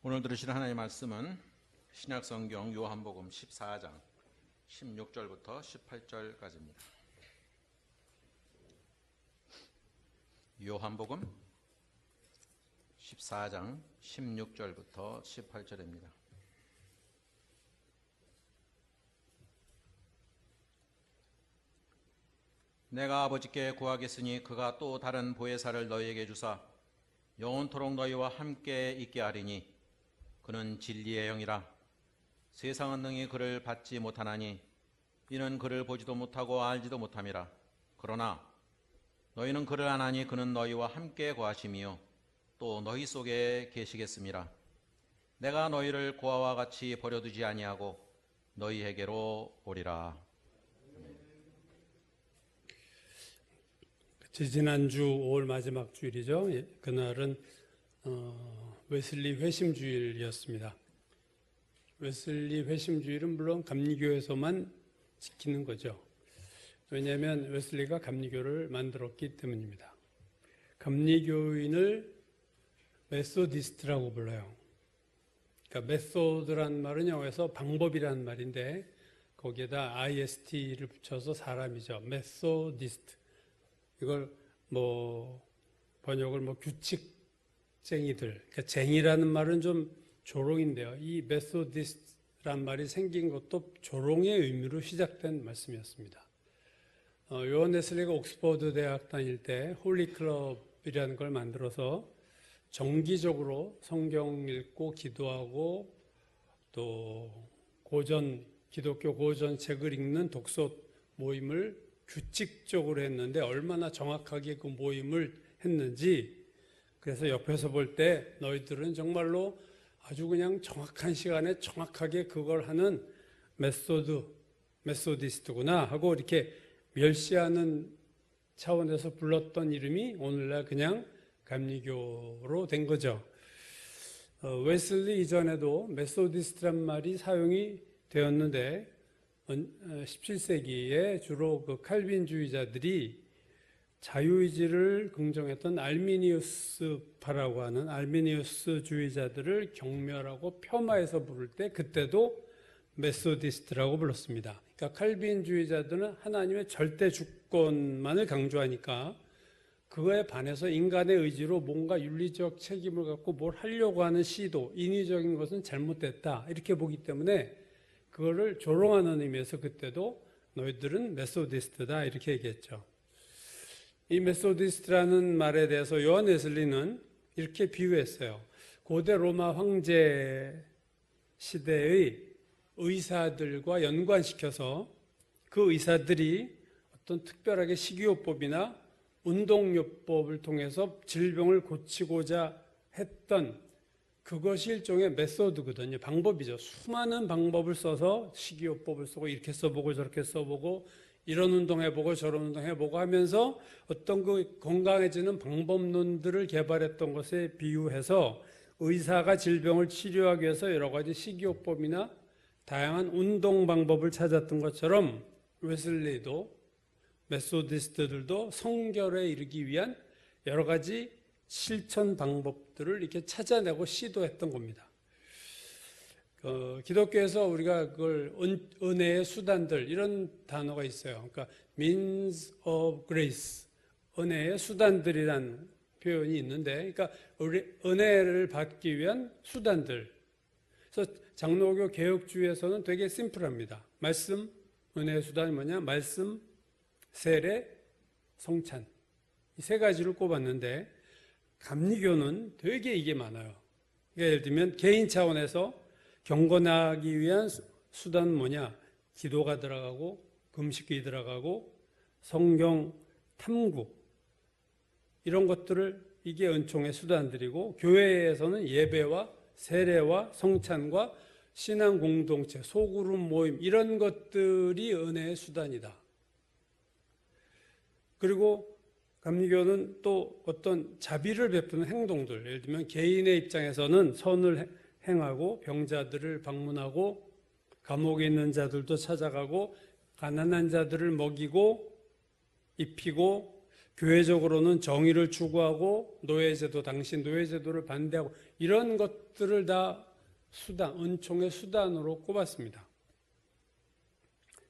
오늘 들으실 하나님의 말씀은 신약성경 요한복음 14장 16절부터 18절까지입니다. 요한복음 14장 16절부터 18절입니다. 내가 아버지께 구하겠으니 그가 또 다른 보혜사를 너희에게 주사 영원토록 너희와 함께 있게 하리니 그는 진리의 영이라. 세상은 능히 그를 받지 못하나니 이는 그를 보지도 못하고 알지도 못함이라. 그러나 너희는 그를 아나니 그는 너희와 함께 거하심이요 또 너희 속에 계시겠음이라. 내가 너희를 고아와 같이 버려두지 아니하고 너희에게로 오리라. 지난주 5월 마지막 주일이죠. 그날은 웨슬리 회심주일이었습니다. 웨슬리 회심주일은 물론 감리교에서만 지키는 거죠. 왜냐하면 웨슬리가 감리교를 만들었기 때문입니다. 감리교인을 메소디스트라고 불러요. 그러니까 메소드란 말은 영어에서 방법이라는 말인데 거기에다 IST를 붙여서 사람이죠. 메소디스트. 이걸 번역을 규칙쟁이들, 그러니까 쟁이라는 말은 좀 조롱인데요. 이 메소디스트란 말이 생긴 것도 조롱의 의미로 시작된 말씀이었습니다. 요한 웨슬리가 옥스퍼드 대학 다닐 때 홀리클럽이라는 걸 만들어서 정기적으로 성경 읽고 기도하고 또 기독교 고전 책을 읽는 독서 모임을 규칙적으로 했는데 얼마나 정확하게 그 모임을 했는지, 그래서 옆에서 볼 때 너희들은 정말로 아주 그냥 정확한 시간에 정확하게 그걸 하는 메소디스트구나 하고 이렇게 멸시하는 차원에서 불렀던 이름이 오늘날 그냥 감리교로 된 거죠. 웨슬리 이전에도 메소디스트란 말이 사용이 되었는데 17세기에 주로 그 칼빈주의자들이 자유의지를 긍정했던 알미니우스파라고 하는 알미니우스주의자들을 경멸하고 폄하해서 부를 때 그때도 메소디스트라고 불렀습니다. 그러니까 칼빈주의자들은 하나님의 절대 주권만을 강조하니까 그거에 반해서 인간의 의지로 뭔가 윤리적 책임을 갖고 뭘 하려고 하는 시도, 인위적인 것은 잘못됐다 이렇게 보기 때문에 그거를 조롱하는 의미에서 그때도 너희들은 메소디스트다 이렇게 얘기했죠. 이 메소디스트라는 말에 대해서 요한 웨슬리는 이렇게 비유했어요. 고대 로마 황제 시대의 의사들과 연관시켜서 그 의사들이 어떤 특별하게 식이요법이나 운동요법을 통해서 질병을 고치고자 했던 그것이 일종의 메소드거든요. 방법이죠. 수많은 방법을 써서 식이요법을 쓰고 이렇게 써보고 저렇게 써보고 이런 운동해보고 저런 운동해보고 하면서 어떤 그 건강해지는 방법론들을 개발했던 것에 비유해서 의사가 질병을 치료하기 위해서 여러 가지 식이요법이나 다양한 운동 방법을 찾았던 것처럼 웨슬리도 메소디스트들도 성결에 이르기 위한 여러 가지 실천 방법들을 이렇게 찾아내고 시도했던 겁니다. 기독교에서 우리가 그걸 은혜의 수단들 이런 단어가 있어요. 그러니까 means of grace, 은혜의 수단들이란 표현이 있는데, 그러니까 우리 은혜를 받기 위한 수단들. 그래서 장로교 개혁주의에서는 되게 심플합니다. 말씀, 은혜의 수단이 뭐냐? 말씀, 세례, 성찬. 이 세 가지를 꼽았는데 감리교는 되게 이게 많아요. 그러니까 예를 들면 개인 차원에서 경건하기 위한 수단은 뭐냐? 기도가 들어가고 금식이 들어가고 성경 탐구 이런 것들을 이게 은총의 수단들이고, 교회에서는 예배와 세례와 성찬과 신앙 공동체, 소그룹 모임 이런 것들이 은혜의 수단이다. 그리고 감리교는 또 어떤 자비를 베푸는 행동들, 예를 들면 개인의 입장에서는 선을 행하고 병자들을 방문하고 감옥에 있는 자들도 찾아가고 가난한 자들을 먹이고 입히고 교회적으로는 정의를 추구하고 노예제도, 당시 노예제도를 반대하고 이런 것들을 다 은총의 수단으로 꼽았습니다.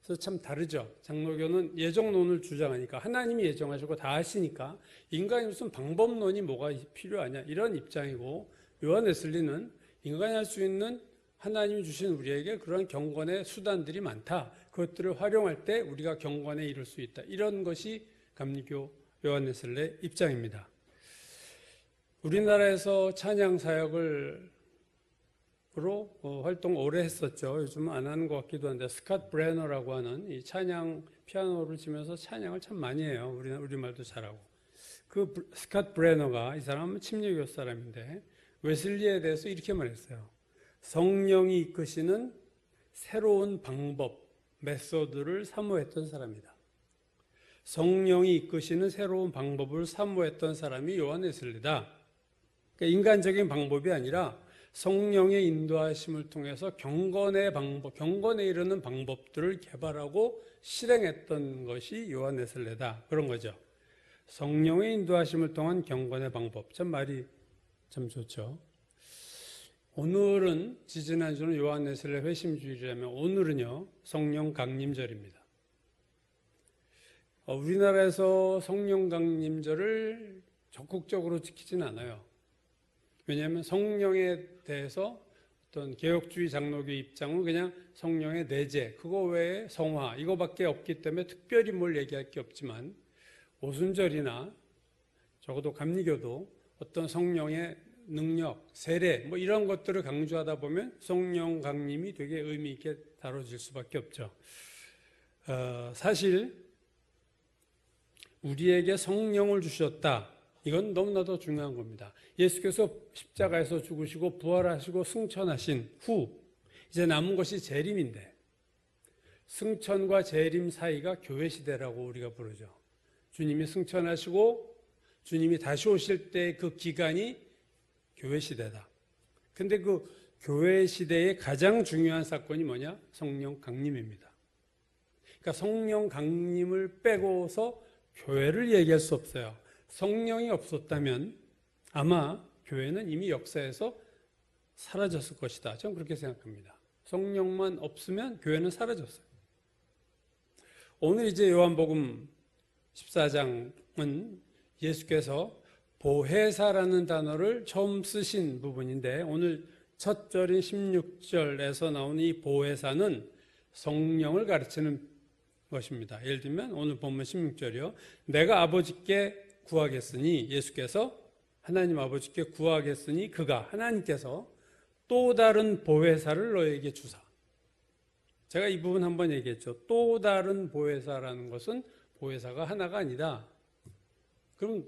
그래서 참 다르죠. 장로교는 예정론을 주장하니까 하나님이 예정하시고 다 하시니까 인간이 무슨 방법론이 뭐가 필요하냐 이런 입장이고, 요한 웨슬리는 인간이 할 수 있는 하나님이 주신 우리에게 그런 경건의 수단들이 많다. 그것들을 활용할 때 우리가 경건에 이룰 수 있다. 이런 것이 감리교 요한 웨슬리의 입장입니다. 우리나라에서 찬양 사역을 활동 오래 했었죠. 요즘은 안 하는 것 같기도 한데, 스캇 브레너라고 하는 이 찬양 피아노를 치면서 찬양을 참 많이 해요. 우리말도 잘하고. 그 스캇 브레너가, 이 사람은 침례교 사람인데 웨슬리에 대해서 이렇게 말했어요. 성령이 이끄시는 새로운 방법, 메소드를 사모했던 사람이다. 성령이 이끄시는 새로운 방법을 사모했던 사람이 요한 웨슬리다. 그러니까 인간적인 방법이 아니라 성령의 인도하심을 통해서 경건에 이르는 방법들을 개발하고 실행했던 것이 요한 웨슬리다. 그런 거죠. 성령의 인도하심을 통한 경건의 방법. 참 말이 참 좋죠. 오늘은, 지지난주는 요한 웨슬리 회심주일이라면 오늘은요, 성령 강림절입니다. 우리나라에서 성령 강림절을 적극적으로 지키진 않아요. 왜냐하면 성령에 대해서 어떤 개혁주의 장로교 입장은 그냥 성령의 내재, 그거 외에 성화, 이거밖에 없기 때문에 특별히 뭘 얘기할 게 없지만, 오순절이나 적어도 감리교도 어떤 성령의 능력, 세례, 뭐 이런 것들을 강조하다 보면 성령 강림이 되게 의미 있게 다뤄질 수밖에 없죠. 사실 우리에게 성령을 주셨다. 이건 너무나도 중요한 겁니다. 예수께서 십자가에서 죽으시고 부활하시고 승천하신 후 이제 남은 것이 재림인데, 승천과 재림 사이가 교회 시대라고 우리가 부르죠. 주님이 승천하시고 주님이 다시 오실 때 그 기간이 교회 시대다. 근데 그 교회 시대의 가장 중요한 사건이 뭐냐? 성령 강림입니다. 그러니까 성령 강림을 빼고서 교회를 얘기할 수 없어요. 성령이 없었다면 아마 교회는 이미 역사에서 사라졌을 것이다. 저는 그렇게 생각합니다. 성령만 없으면 교회는 사라졌어요. 오늘 이제 요한복음 14장은 예수께서 보혜사라는 단어를 처음 쓰신 부분인데, 오늘 첫 절인 16절에서 나오는 이 보혜사는 성령을 가르치는 것입니다. 예를 들면 오늘 본문 16절이요. 내가 아버지께 구하겠으니, 예수께서 하나님 아버지께 구하겠으니 그가, 하나님께서 또 다른 보혜사를 너에게 주사. 제가 이 부분 한번 얘기했죠. 또 다른 보혜사라는 것은 보혜사가 하나가 아니다. 그럼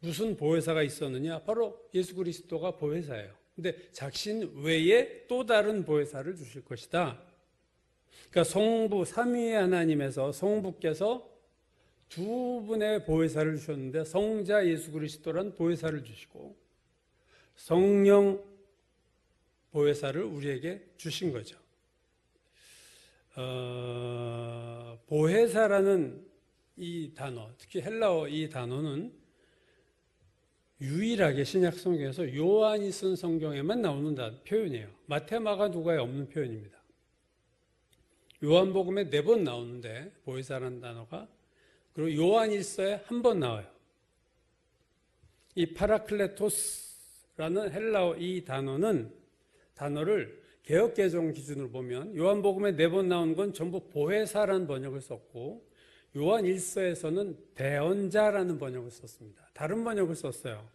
무슨 보혜사가 있었느냐? 바로 예수 그리스도가 보혜사예요. 근데 자신 외에 또 다른 보혜사를 주실 것이다. 그러니까 성부, 삼위의 하나님에서 성부께서 두 분의 보혜사를 주셨는데, 성자 예수 그리스도란 보혜사를 주시고 성령 보혜사를 우리에게 주신 거죠. 보혜사라는 이 단어, 특히 헬라어 이 단어는 유일하게 신약 성경에서 요한이 쓴 성경에만 나오는 표현이에요. 마태, 마가, 누가에 없는 표현입니다. 요한복음에 4번 나오는데 보혜사라는 단어가, 그리고 요한 1서에 한 번 나와요. 이 파라클레토스라는 헬라어 이 단어를 개역개정 기준으로 보면 요한복음에 4번 나온 건 전부 보혜사라는 번역을 썼고, 요한 1서에서는 대언자라는 번역을 썼습니다. 다른 번역을 썼어요.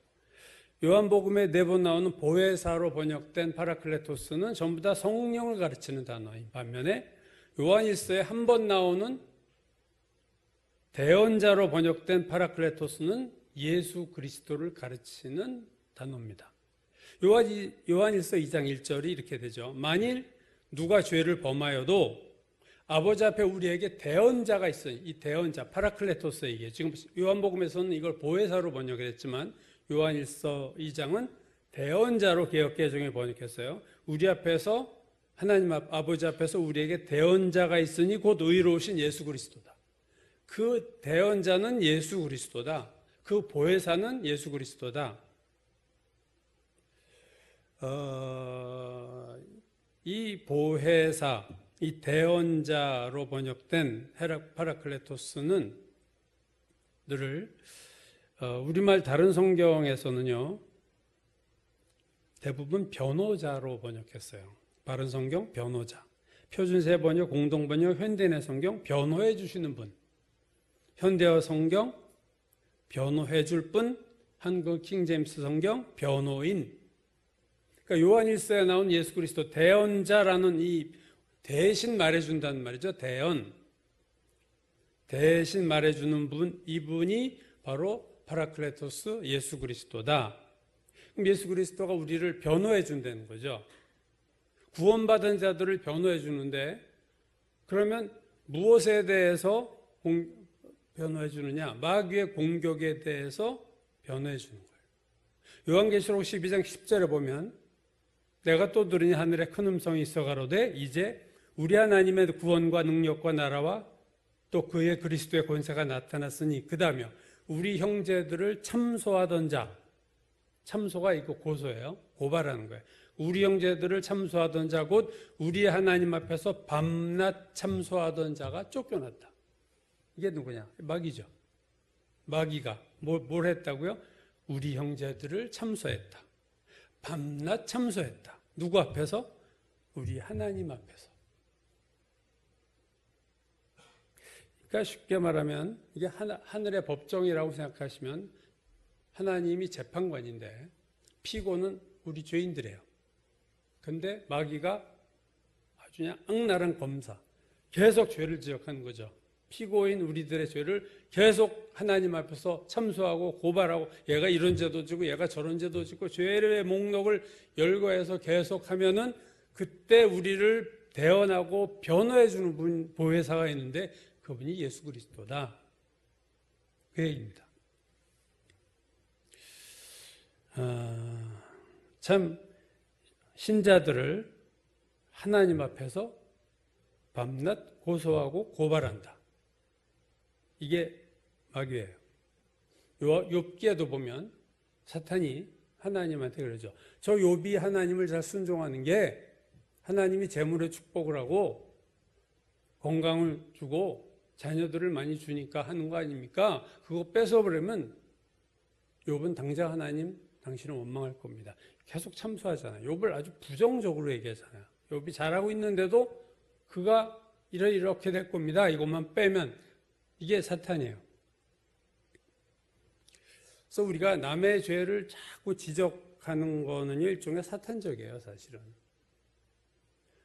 요한복음에 4번 나오는 보혜사로 번역된 파라클레토스는 전부 다 성령을 가르치는 단어인 반면에, 요한 1서에 한 번 나오는 대언자로 번역된 파라클레토스는 예수 그리스도를 가르치는 단어입니다. 요한 1서 2장 1절이 이렇게 되죠. 만일 누가 죄를 범하여도 아버지 앞에 우리에게 대언자가 있어요. 이 대언자, 파라클레토스에게. 지금 요한복음에서는 이걸 보혜사로 번역을 했지만 요한 1서 2장은 대언자로 개역개정에 번역했어요. 우리 앞에서, 하나님 아버지 앞에서 우리에게 대언자가 있으니 곧 의로우신 예수 그리스도다. 그 대언자는 예수 그리스도다. 그 보혜사는 예수 그리스도다. 이 보혜사, 이 대언자로 번역된 파라클레토스는 늘 우리말 다른 성경에서는요 대부분 변호자로 번역했어요. 바른 성경 변호자, 표준세 번역, 공동 번역, 현대내 성경 변호해 주시는 분, 현대어 성경 변호해 줄 분, 한국 킹제임스 성경 변호인. 그러니까 요한 1서에 나온 예수 그리스도 대언자라는 이 대신 말해준다는 말이죠. 대신 말해주는 분, 이분이 바로 파라클레토스 예수 그리스도다. 그럼 예수 그리스도가 우리를 변호해 준다는 거죠. 구원받은 자들을 변호해 주는데 그러면 무엇에 대해서 변호해 주느냐? 마귀의 공격에 대해서 변호해 주는 거예요. 요한계시록 12장 10절에 보면 내가 또 들으니 하늘에 큰 음성이 있어 가로되 이제 우리 하나님의 구원과 능력과 나라와 또 그의 그리스도의 권세가 나타났으니 그다음에 우리 형제들을 참소하던 자, 참소가 이거 고소예요. 고발하는 거예요. 우리 형제들을 참소하던 자 곧 우리 하나님 앞에서 밤낮 참소하던 자가 쫓겨났다. 이게 누구냐? 마귀죠. 마귀가 뭘 했다고요? 우리 형제들을 참소했다. 밤낮 참소했다. 누구 앞에서? 우리 하나님 앞에서. 그러니까 쉽게 말하면 이게 하늘의 법정이라고 생각하시면 하나님이 재판관인데 피고는 우리 죄인들이에요. 근데 마귀가 아주 그냥 악랄한 검사, 계속 죄를 지적하는 거죠. 피고인 우리들의 죄를 계속 하나님 앞에서 참소하고 고발하고 얘가 이런 죄도 지고 얘가 저런 죄도 지고 죄의 목록을 열거해서 계속하면은 그때 우리를 대언하고 변호해 주는 분, 보혜사가 있는데 그분이 예수 그리스도다. 그 얘기입니다. 참 신자들을 하나님 앞에서 밤낮 고소하고 고발한다. 이게 마귀예요. 욥기에도 보면 사탄이 하나님한테 그러죠. 저 욥이 하나님을 잘 순종하는 게 하나님이 재물의 축복을 하고 건강을 주고 자녀들을 많이 주니까 하는 거 아닙니까? 그거 뺏어버리면 욥은 당장 하나님 당신은 원망할 겁니다. 계속 참소하잖아요. 욥을 아주 부정적으로 얘기하잖아요. 욥이 잘하고 있는데도 그가 이렇게 될 겁니다. 이것만 빼면 이게 사탄이에요. 그래서 우리가 남의 죄를 자꾸 지적하는 거는 일종의 사탄적이에요, 사실은.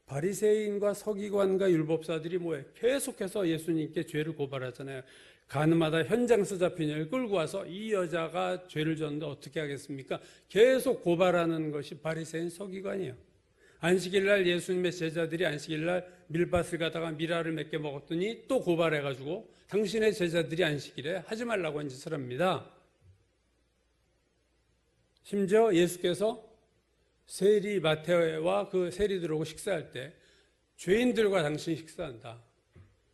바리새인과 서기관과 율법사들이 뭐예요? 계속해서 예수님께 죄를 고발하잖아요. 가늠하다 현장서 잡힌 여를 끌고 와서 이 여자가 죄를 졌는데 어떻게 하겠습니까? 계속 고발하는 것이 바리새인 서기관이에요. 안식일날 예수님의 제자들이 안식일날 밀밭을 가다가 미라를 몇 개 먹었더니 또 고발해가지고 당신의 제자들이 안식일에 하지 말라고 한 짓을 합니다. 심지어 예수께서 세리 마태와 그 세리들하고 식사할 때 죄인들과 당신이 식사한다.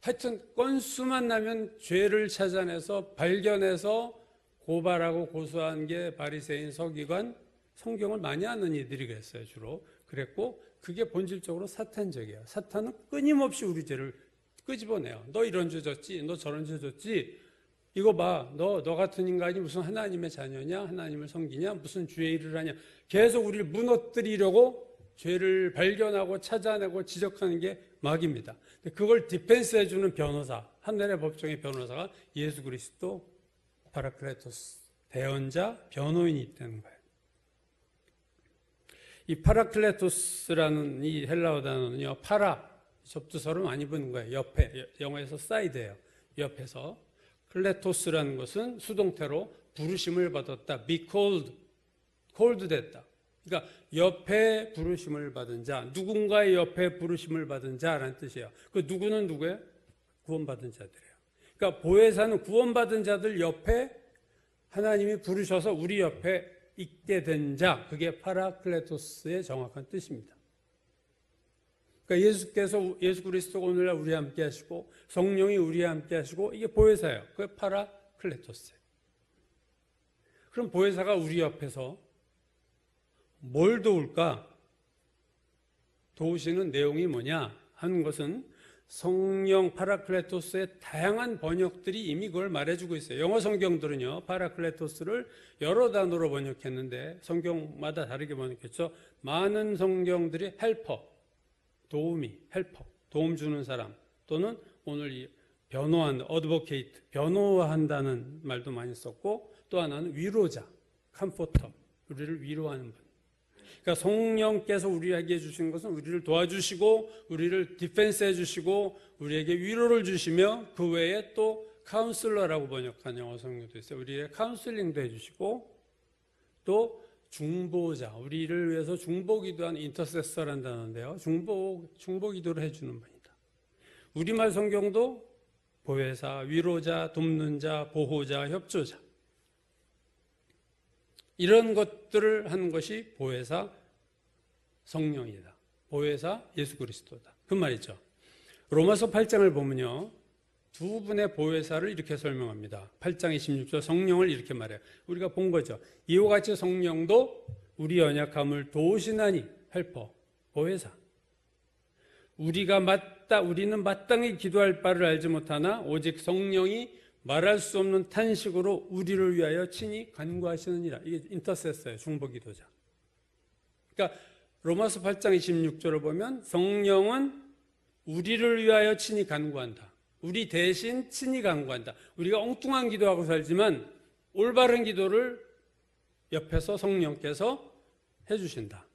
하여튼 건수만 나면 죄를 찾아내서 발견해서 고발하고 고소한 게 바리새인 서기관, 성경을 많이 아는 이들이 그랬어요. 주로 그랬고 그게 본질적으로 사탄적이에요. 사탄은 끊임없이 우리 죄를 끄집어내요. 너 이런 죄 졌지, 너 저런 죄 졌지, 이거 봐, 너 같은 인간이 무슨 하나님의 자녀냐, 하나님을 섬기냐, 무슨 주의 일을 하냐, 계속 우리를 무너뜨리려고 죄를 발견하고 찾아내고 지적하는 게 마귀입니다. 그걸 디펜스 해주는 변호사, 하늘의 법정의 변호사가 예수 그리스도 파라클레토스, 대언자, 변호인이 있다는 거예요. 이 파라클레토스라는 이 헬라어 단어는요, 접두사로 많이 부는 거예요. 옆에, 영어에서 사이드예요. 옆에서. 클레토스라는 것은 수동태로 부르심을 받았다. be called, called 됐다. 그러니까 옆에 부르심을 받은 자, 누군가의 옆에 부르심을 받은 자라는 뜻이에요. 그 누구는 누구예요? 구원받은 자들이에요. 그러니까 보혜사는 구원받은 자들 옆에 하나님이 부르셔서 우리 옆에 있게 된 자, 그게 파라클레토스의 정확한 뜻입니다. 그러니까 예수 그리스도가 오늘날 우리와 함께 하시고 성령이 우리와 함께 하시고 이게 보혜사예요. 그게 파라클레토스예요. 그럼 보혜사가 우리 앞에서 뭘 도울까? 도우시는 내용이 뭐냐 하는 것은 성령 파라클레토스의 다양한 번역들이 이미 그걸 말해주고 있어요. 영어 성경들은요, 파라클레토스를 여러 단어로 번역했는데 성경마다 다르게 번역했죠. 많은 성경들이 헬퍼, 헬퍼, 도움 주는 사람, 또는 오늘 이 변호한, 어드보케이트, 변호한다는 말도 많이 썼고, 또 하나는 위로자, 컴포터, 우리를 위로하는 분. 그러니까 성령께서 우리에게 주신 것은 우리를 도와주시고 우리를 디펜스 해주시고 우리에게 위로를 주시며 그 외에 또 카운슬러라고 번역한 영어 성경도 있어요. 우리의 카운슬링도 해주시고 또 중보자, 우리를 위해서 중보기도한 인터세서라는 단어인데요. 중보기도를 해주는 분이다. 우리말 성경도 보혜사, 위로자, 돕는 자, 보호자, 협조자, 이런 것들을 하는 것이 보혜사 성령이다. 보혜사 예수 그리스도다. 그 말이죠. 로마서 8장을 보면요, 두 분의 보혜사를 이렇게 설명합니다. 8장 26절 성령을 이렇게 말해요. 우리가 본 거죠. 이와 같이 성령도 우리 연약함을 도우시나니, 헬퍼, 보혜사. 우리는 마땅히 기도할 바를 알지 못하나 오직 성령이 말할 수 없는 탄식으로 우리를 위하여 친히 간구하시느니라. 이게 인터세서예요. 중보기도자. 그러니까 로마서 8장 26절을 보면 성령은 우리를 위하여 친히 간구한다. 우리 대신 친히 간구한다. 우리가 엉뚱한 기도하고 살지만 올바른 기도를 옆에서 성령께서 해주신다.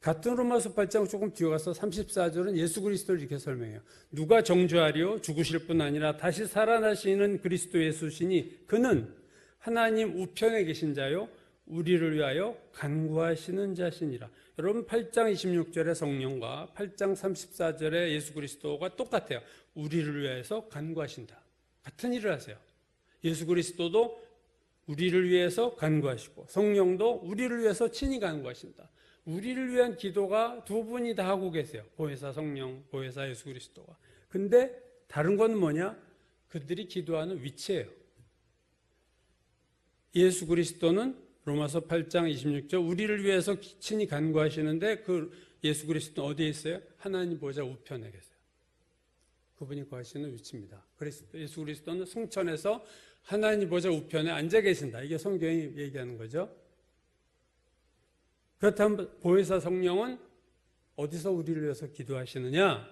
같은 로마서 8장 조금 뒤에 가서 34절은 예수 그리스도를 이렇게 설명해요. 누가 정죄하리요? 죽으실 뿐 아니라 다시 살아나시는 그리스도 예수시니 그는 하나님 우편에 계신 자요 우리를 위하여 간구하시는 자시니라. 여러분 8장 26절의 성령과 8장 34절의 예수 그리스도가 똑같아요. 우리를 위해서 간구하신다. 같은 일을 하세요. 예수 그리스도도 우리를 위해서 간구하시고 성령도 우리를 위해서 친히 간구하신다. 우리를 위한 기도가 두 분이 다 하고 계세요. 보혜사 성령, 보혜사 예수 그리스도가. 근데 다른 건 뭐냐? 그들이 기도하는 위치예요. 예수 그리스도는 로마서 8장 26절 우리를 위해서 친히 간구하시는데 그 예수 그리스도는 어디에 있어요? 하나님 보좌 우편에 계세요. 그분이 거하시는 위치입니다. 예수 그리스도는 승천해서 하나님 보좌 우편에 앉아 계신다. 이게 성경이 얘기하는 거죠. 그렇다면 보혜사 성령은 어디서 우리를 위해서 기도하시느냐?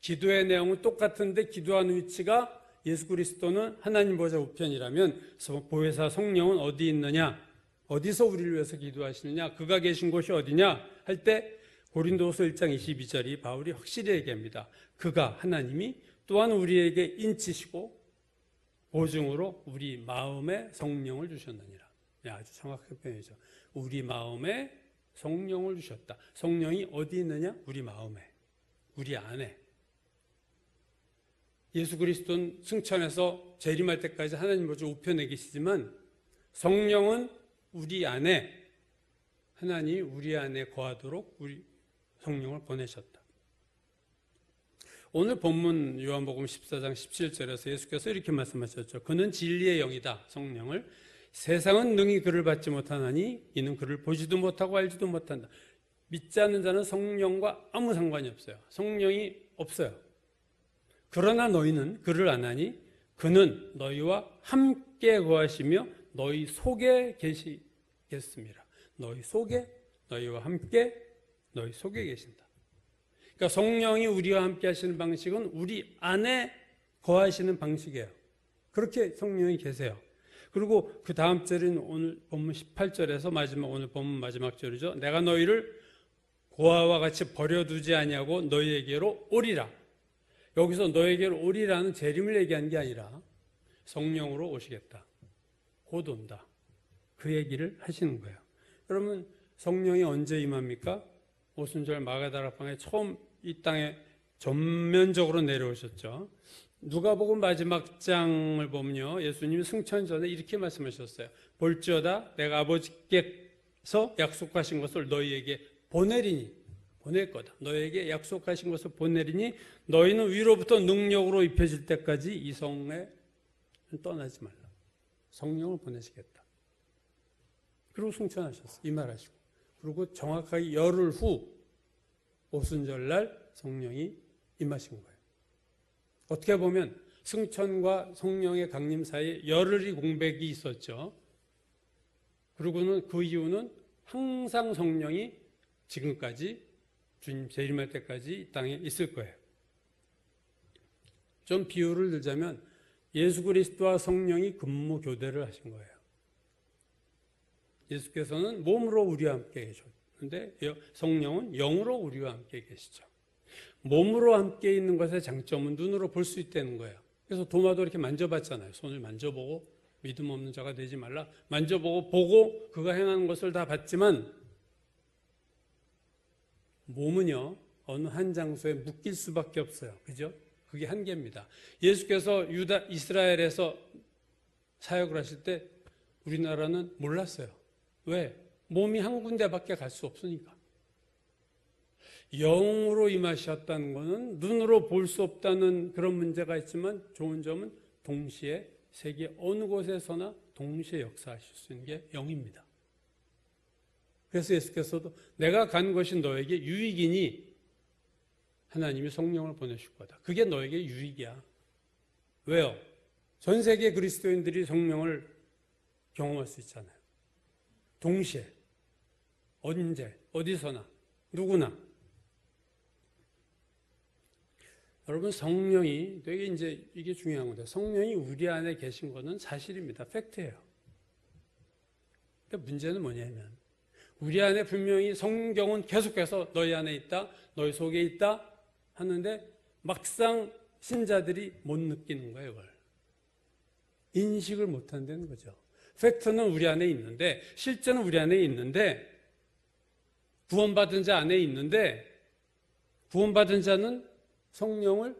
기도의 내용은 똑같은데 기도하는 위치가 예수 그리스도는 하나님 보좌 우편이라면 보혜사 성령은 어디 있느냐? 어디서 우리를 위해서 기도하시느냐? 그가 계신 곳이 어디냐? 할 때 고린도서 1장 22절이 바울이 확실히 얘기합니다. 그가 하나님이 또한 우리에게 인치시고 보증으로 우리 마음에 성령을 주셨느니라. 아주 정확한 표현이죠. 우리 마음에 성령을 주셨다. 성령이 어디 있느냐? 우리 마음에, 우리 안에. 예수 그리스도는 승천해서 재림할 때까지 하나님 보좌 우편에 계시지만 성령은 우리 안에, 하나님이 우리 안에 거하도록 우리 성령을 보내셨다. 오늘 본문 요한복음 14장 17절에서 예수께서 이렇게 말씀하셨죠. 그는 진리의 영이다. 성령을. 세상은 능히 그를 받지 못하나니 이는 그를 보지도 못하고 알지도 못한다. 믿지 않는 자는 성령과 아무 상관이 없어요. 성령이 없어요. 그러나 너희는 그를 아나니 그는 너희와 함께 거하시며 너희 속에 계시겠습니다. 너희 속에, 너희와 함께, 너희 속에 계신다. 그러니까 성령이 우리와 함께 하시는 방식은 우리 안에 거하시는 방식이에요. 그렇게 성령이 계세요. 그리고 그 다음 절인 오늘 본문 18절에서 오늘 본문 마지막 절이죠. 내가 너희를 고아와 같이 버려두지 아니하고 너희에게로 오리라. 여기서 너희에게로 오리라는 재림을 얘기한 게 아니라 성령으로 오시겠다. 곧 온다. 그 얘기를 하시는 거예요. 여러분 성령이 언제 임합니까? 오순절 마가다락방에 처음 이 땅에 전면적으로 내려오셨죠. 누가복음 마지막 장을 보면요, 예수님이 승천 전에 이렇게 말씀하셨어요. 볼지어다 내가 아버지께서 약속하신 것을 너희에게 보내리니. 보낼 거다. 너에게 약속하신 것을 보내리니 너희는 위로부터 능력으로 입혀질 때까지 이 성에 떠나지 말라. 성령을 보내시겠다. 그리고 승천하셨어. 이 말하시고. 그리고 정확하게 열흘 후 오순절날 성령이 임하신 거예요. 어떻게 보면 승천과 성령의 강림 사이에 열흘이 공백이 있었죠. 그리고는 그 이유는 항상 성령이 지금까지 주님 재림할 때까지 이 땅에 있을 거예요. 좀 비유를 들자면 예수 그리스도와 성령이 근무 교대를 하신 거예요. 예수께서는 몸으로 우리와 함께 계셨는데 성령은 영으로 우리와 함께 계시죠. 몸으로 함께 있는 것의 장점은 눈으로 볼 수 있다는 거예요. 그래서 도마도 이렇게 만져봤잖아요. 손을 만져보고 믿음 없는 자가 되지 말라. 만져보고 보고 그가 행하는 것을 다 봤지만 몸은요 어느 한 장소에 묶일 수밖에 없어요. 그죠? 그게 한계입니다. 예수께서 이스라엘에서 사역을 하실 때 우리나라는 몰랐어요. 왜? 몸이 한 군데밖에 갈 수 없으니까. 영으로 임하셨다는 것은 눈으로 볼 수 없다는 그런 문제가 있지만 좋은 점은 동시에 세계 어느 곳에서나 동시에 역사하실 수 있는 게 영입니다. 그래서 예수께서도 내가 간 것이 너에게 유익이니 하나님이 성령을 보내실 거다. 그게 너에게 유익이야. 왜요? 전 세계 그리스도인들이 성령을 경험할 수 있잖아요. 동시에 언제 어디서나 누구나. 여러분 성령이 되게 이제 이게 중요한 건데 성령이 우리 안에 계신 거는 사실입니다. 팩트예요. 그러니까 문제는 뭐냐면 우리 안에 분명히 성경은 계속해서 너희 안에 있다, 너희 속에 있다 하는데 막상 신자들이 못 느끼는 거예요. 이걸. 인식을 못 한다는 거죠. 팩트는 우리 안에 있는데 실제는 우리 안에 있는데 구원받은 자 안에 있는데 구원받은 자는 성령을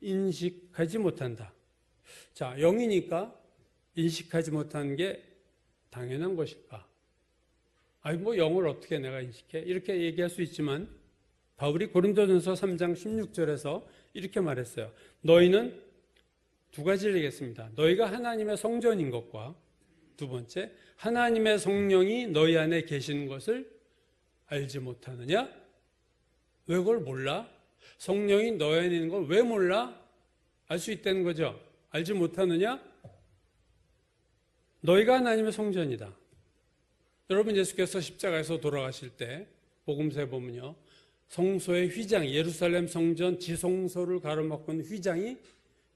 인식하지 못한다. 자, 영이니까 인식하지 못하는 게 당연한 것일까? 아니 뭐 영을 어떻게 내가 인식해? 이렇게 얘기할 수 있지만 바울이 고린도전서 3장 16절에서 이렇게 말했어요. 너희는 두 가지를 얘기했습니다. 너희가 하나님의 성전인 것과 두 번째, 하나님의 성령이 너희 안에 계시는 것을 알지 못하느냐? 왜 그걸 몰라? 성령이 너희 안에 있는 걸 왜 몰라? 알 수 있다는 거죠. 알지 못하느냐? 너희가 하나님의 성전이다. 여러분 예수께서 십자가에서 돌아가실 때 복음서에 보면요. 성소의 휘장이 예루살렘 성전 지성소를 가로막은 휘장이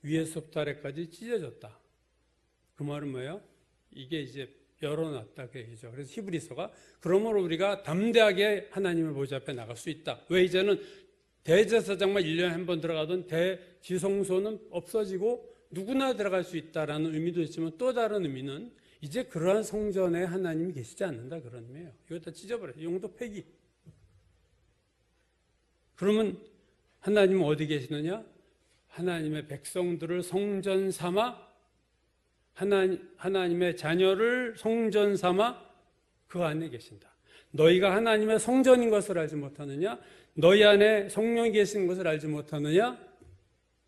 위에서부터 아래까지 찢어졌다. 그 말은 뭐예요? 이게 이제 열어놨다 그 얘기죠. 그래서 히브리서가 그러므로 우리가 담대하게 하나님의 보좌 앞에 나갈 수 있다. 왜 이제는 대제사장만 1년에 한 번 들어가던 대지성소는 없어지고 누구나 들어갈 수 있다라는 의미도 있지만 또 다른 의미는 이제 그러한 성전에 하나님이 계시지 않는다 그런 의미예요. 이거 다 찢어버려요. 용도 폐기. 그러면 하나님은 어디 계시느냐? 하나님의 백성들을 성전 삼아 하나님의 자녀를 성전 삼아 그 안에 계신다. 너희가 하나님의 성전인 것을 알지 못하느냐? 너희 안에 성령이 계신 것을 알지 못하느냐?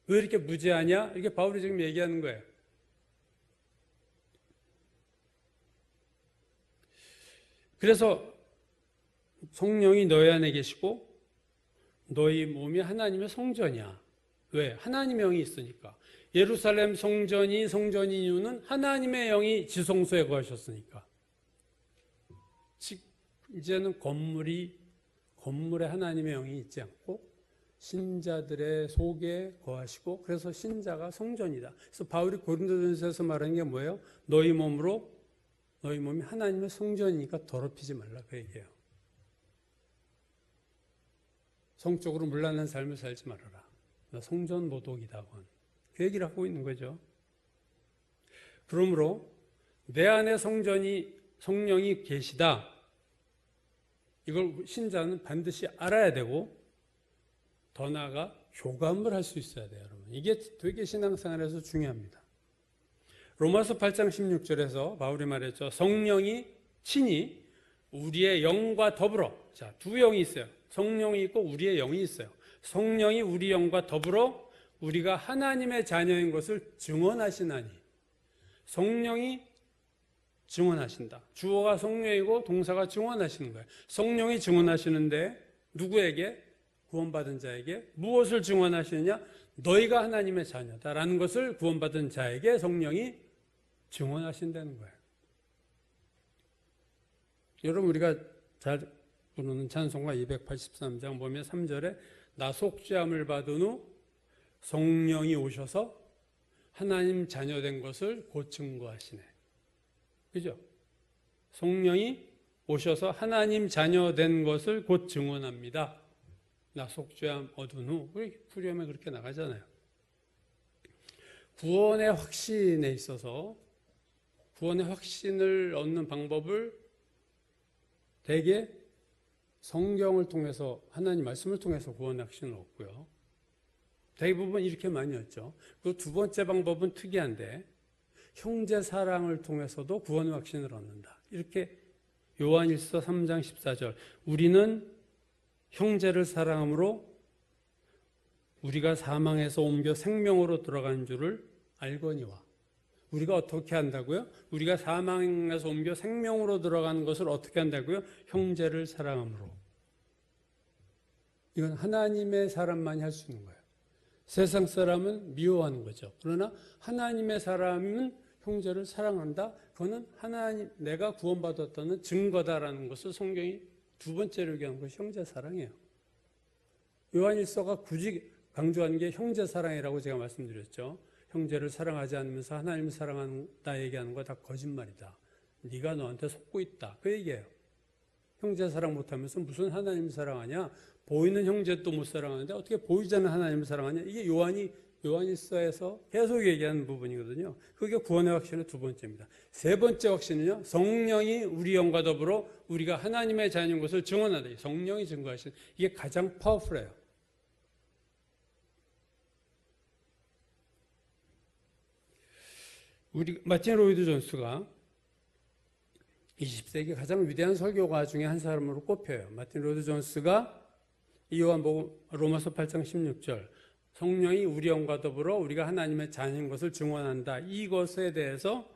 왜 이렇게 무지하냐? 이게 바울이 지금 얘기하는 거예요. 그래서 성령이 너희 안에 계시고 너희 몸이 하나님의 성전이야. 왜? 하나님의 영이 있으니까. 예루살렘 성전이 성전인 이유는 하나님의 영이 지성소에 거하셨으니까. 즉 이제는 건물에 하나님의 영이 있지 않고 신자들의 속에 거하시고 그래서 신자가 성전이다. 그래서 바울이 고린도전서에서 말하는 게 뭐예요? 너희 몸이 하나님의 성전이니까 더럽히지 말라 그 얘기예요. 성적으로 문란한 삶을 살지 말아라. 나 성전 모독이다. 그 얘기를 하고 있는 거죠. 그러므로 내 안에 성령이 계시다. 이걸 신자는 반드시 알아야 되고 더 나아가 교감을 할 수 있어야 돼요. 여러분. 이게 되게 신앙생활에서 중요합니다. 로마서 8장 16절에서 바울이 말했죠. 성령이 친히 우리의 영과 더불어, 자, 두 영이 있어요. 성령이 있고 우리의 영이 있어요. 성령이 우리 영과 더불어 우리가 하나님의 자녀인 것을 증언하시나니. 성령이 증언하신다. 주어가 성령이고 동사가 증언하시는 거예요. 성령이 증언하시는데 누구에게? 구원받은 자에게. 무엇을 증언하시느냐? 너희가 하나님의 자녀다라는 것을 구원받은 자에게 성령이 증언하신다는 거예요. 여러분, 우리가 잘 부르는 찬송가 283장 보면 3절에 나 속죄함을 받은 후 성령이 오셔서 하나님 자녀된 것을 곧 증거하시네. 그죠? 성령이 오셔서 하나님 자녀된 것을 곧 증언합니다. 나 속죄함 얻은 후. 우리 후렴에 그렇게 나가잖아요. 구원의 확신에 있어서 구원의 확신을 얻는 방법을 대개 성경을 통해서, 하나님 말씀을 통해서 구원의 확신을 얻고요. 대부분 이렇게 많이 얻죠. 그 두 번째 방법은 특이한데 형제 사랑을 통해서도 구원의 확신을 얻는다. 이렇게 요한일서 3장 14절 우리는 형제를 사랑함으로 우리가 사망에서 옮겨 생명으로 들어가는 줄을 알거니와. 우리가 어떻게 한다고요? 우리가 사망에서 옮겨 생명으로 들어가는 것을 어떻게 한다고요? 형제를 사랑함으로. 이건 하나님의 사람만이 할 수 있는 거예요. 세상 사람은 미워하는 거죠. 그러나 하나님의 사람은 형제를 사랑한다. 그거는 하나님, 내가 구원받았다는 증거다라는 것을 성경이 두 번째로 얘기하는 것이 형제 사랑이에요. 요한일서가 굳이 강조하는 게 형제 사랑이라고 제가 말씀드렸죠. 형제를 사랑하지 않으면서 하나님을 사랑한다 얘기하는 거 다 거짓말이다. 네가 너한테 속고 있다. 그 얘기예요. 형제 사랑 못하면서 무슨 하나님을 사랑하냐? 보이는 형제도 못 사랑하는데 어떻게 보이지 않는 하나님을 사랑하냐? 이게 요한일서에서 계속 얘기하는 부분이거든요. 그게 구원의 확신의 두 번째입니다. 세 번째 확신은요, 성령이 우리 영과 더불어 우리가 하나님의 자녀인 것을 증언하다. 성령이 증거하시는, 이게 가장 파워풀해요. 마틴 로이드 존스가 20세기 가장 위대한 설교가 중에 한 사람으로 꼽혀요. 마틴 로이드 존스가 이 요한복음 로마서 8장 16절 성령이 우리 영과 더불어 우리가 하나님의 자녀인 것을 증언한다. 이것에 대해서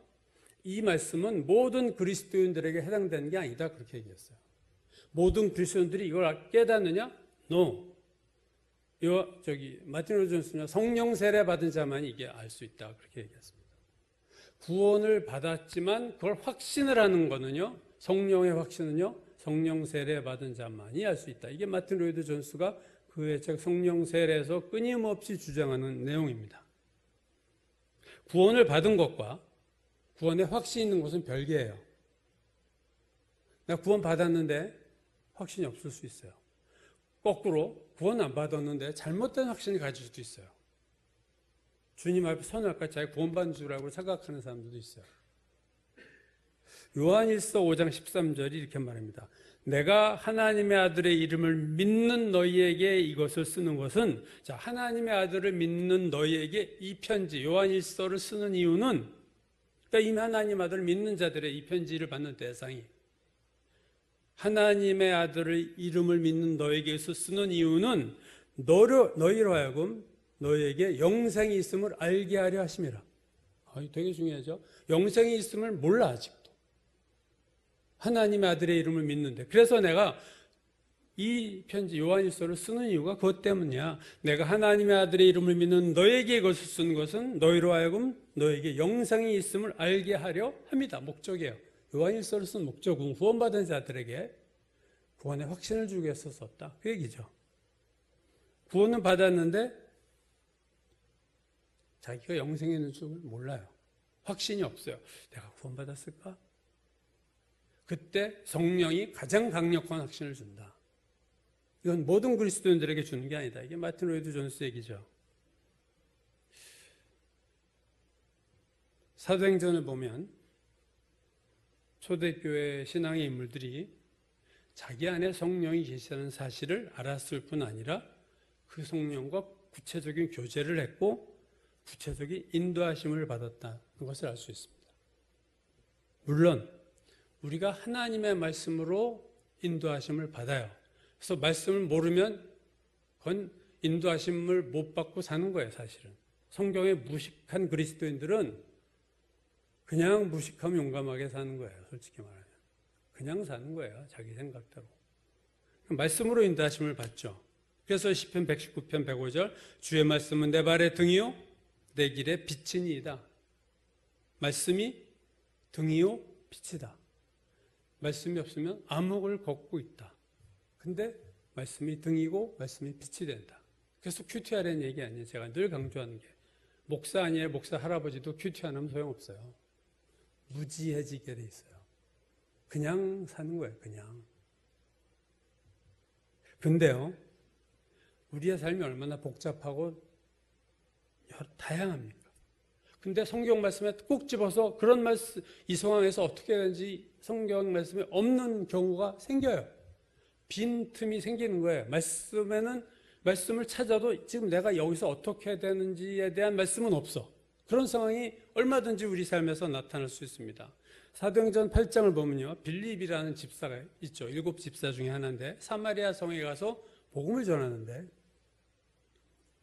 이 말씀은 모든 그리스도인들에게 해당되는 게 아니다. 그렇게 얘기했어요. 모든 그리스도인들이 이걸 깨닫느냐? No. 마틴 로이드 존스는 성령 세례 받은 자만이 이게 알 수 있다. 그렇게 얘기했습니다. 구원을 받았지만 그걸 확신을 하는 거는요, 성령의 확신은요, 성령 세례 받은 자만이 알 수 있다. 이게 마틴 로이드 존스가 그의 책 성령 세례에서 끊임없이 주장하는 내용입니다. 구원을 받은 것과 구원에 확신이 있는 것은 별개예요. 내가 구원 받았는데 확신이 없을 수 있어요. 거꾸로 구원 안 받았는데 잘못된 확신을 가질 수도 있어요. 주님 앞에 선할까 자기 구원받은 줄 알고 생각하는 사람들도 있어요. 요한일서 5장 13절이 이렇게 말합니다. 내가 하나님의 아들의 이름을 믿는 너희에게 이것을 쓰는 것은, 자, 하나님의 아들을 믿는 너희에게 이 편지 요한일서를 쓰는 이유는, 그러니까 이미 하나님 아들을 믿는 자들의 이 편지를 받는 대상이 하나님의 아들의 이름을 믿는 너희에게서 쓰는 이유는 너희로 하여금 너희에게 영생이 있음을 알게 하려 하심이라. 되게 중요하죠. 영생이 있음을 몰라 아직도. 하나님의 아들의 이름을 믿는데. 그래서 내가 이 편지 요한일서를 쓰는 이유가 그것 때문이야. 내가 하나님의 아들의 이름을 믿는 너에게 이것을 쓰는 것은 너희로 하여금 너에게 영생이 있음을 알게 하려 합니다. 목적이에요. 요한일서를 쓴 목적은 구원받은 자들에게 구원의 확신을 주기 위해서 썼다. 그 얘기죠. 구원은 받았는데 자기가 영생에 있는 줄 몰라요. 확신이 없어요. 내가 구원받았을까? 그때 성령이 가장 강력한 확신을 준다. 이건 모든 그리스도인들에게 주는 게 아니다. 이게 마틴 로이드 존스 얘기죠. 사도행전을 보면 초대교회 신앙의 인물들이 자기 안에 성령이 계시다는 사실을 알았을 뿐 아니라 그 성령과 구체적인 교제를 했고 구체적인 인도하심을 받았다는 것을 알 수 있습니다. 물론 우리가 하나님의 말씀으로 인도하심을 받아요. 그래서 말씀을 모르면 그건 인도하심을 못 받고 사는 거예요, 사실은. 성경에 무식한 그리스도인들은 그냥 무식하면 용감하게 사는 거예요, 솔직히 말하면. 그냥 사는 거예요, 자기 생각대로. 말씀으로 인도하심을 받죠. 그래서 시편 119편 105절 주의 말씀은 내 발의 등이요 내 길의 빛이니이다. 말씀이 등이요 빛이다. 말씀이 없으면 암흑을 걷고 있다. 근데 말씀이 등이고 말씀이 빛이 된다. 그래서 큐티하라는 얘기 아니에요. 제가 늘 강조하는 게. 목사 아니에요. 목사 할아버지도 큐티 안 하면 소용없어요. 무지해지게 돼 있어요. 그냥 사는 거예요. 그냥. 근데요. 우리의 삶이 얼마나 복잡하고 다양합니까? 근데 성경 말씀에 꼭 집어서 그런 말씀, 이 상황에서 어떻게 되는지 성경 말씀에 없는 경우가 생겨요. 빈틈이 생기는 거예요. 말씀을 찾아도 지금 내가 여기서 어떻게 해야 되는지에 대한 말씀은 없어. 그런 상황이 얼마든지 우리 삶에서 나타날 수 있습니다. 사도행전 8장을 보면요. 빌립이라는 집사가 있죠. 7 집사 중에 하나인데 사마리아 성에 가서 복음을 전하는데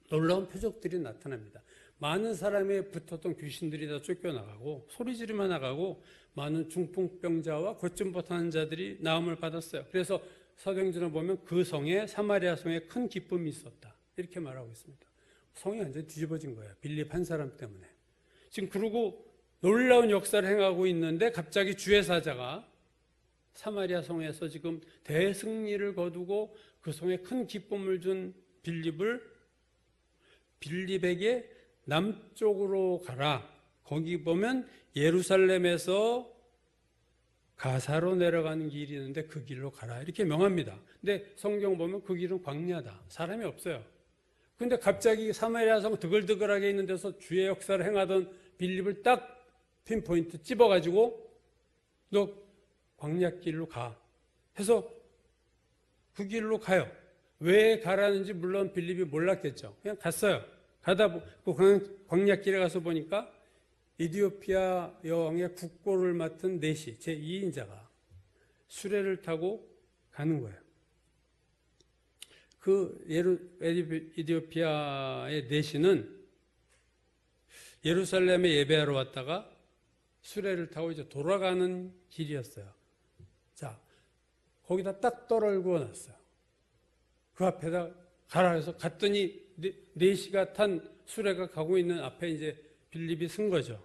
놀라운 표적들이 나타납니다. 많은 사람에 붙었던 귀신들이 다 쫓겨나가고 소리 지르며 나가고 많은 중풍병자와 고침 못하는 자들이 나음을 받았어요. 그래서 사도행전을 보면 그 성에 사마리아 성에 큰 기쁨이 있었다. 이렇게 말하고 있습니다. 성이 완전히 뒤집어진 거예요. 빌립 한 사람 때문에. 지금 그러고 놀라운 역사를 행하고 있는데 갑자기 주의 사자가 사마리아 성에서 지금 대승리를 거두고 그 성에 큰 기쁨을 준 빌립에게 남쪽으로 가라. 거기 보면 예루살렘에서 가사로 내려가는 길이 있는데 그 길로 가라. 이렇게 명합니다. 근데 성경 보면 그 길은 광야다. 사람이 없어요. 근데 갑자기 사마리아 성 드글드글하게 있는 데서 주의 역사를 행하던 빌립을 딱 핀포인트 찝어가지고 너 광야길로 가. 해서 그 길로 가요. 왜 가라는지 물론 빌립이 몰랐겠죠. 그냥 갔어요. 가다 그 광야길에 가서 보니까 이디오피아 여왕의 국보를 맡은 내시 제2인자가 수레를 타고 가는 거예요. 그 이디오피아의 내시는 예루살렘에 예배하러 왔다가 수레를 타고 이제 돌아가는 길이었어요. 자, 거기다 딱 떨어뜨려 놨어요. 그 앞에다 가라 해서 갔더니 내시가 탄 수레가 가고 있는 앞에 이제 빌립이 쓴 거죠.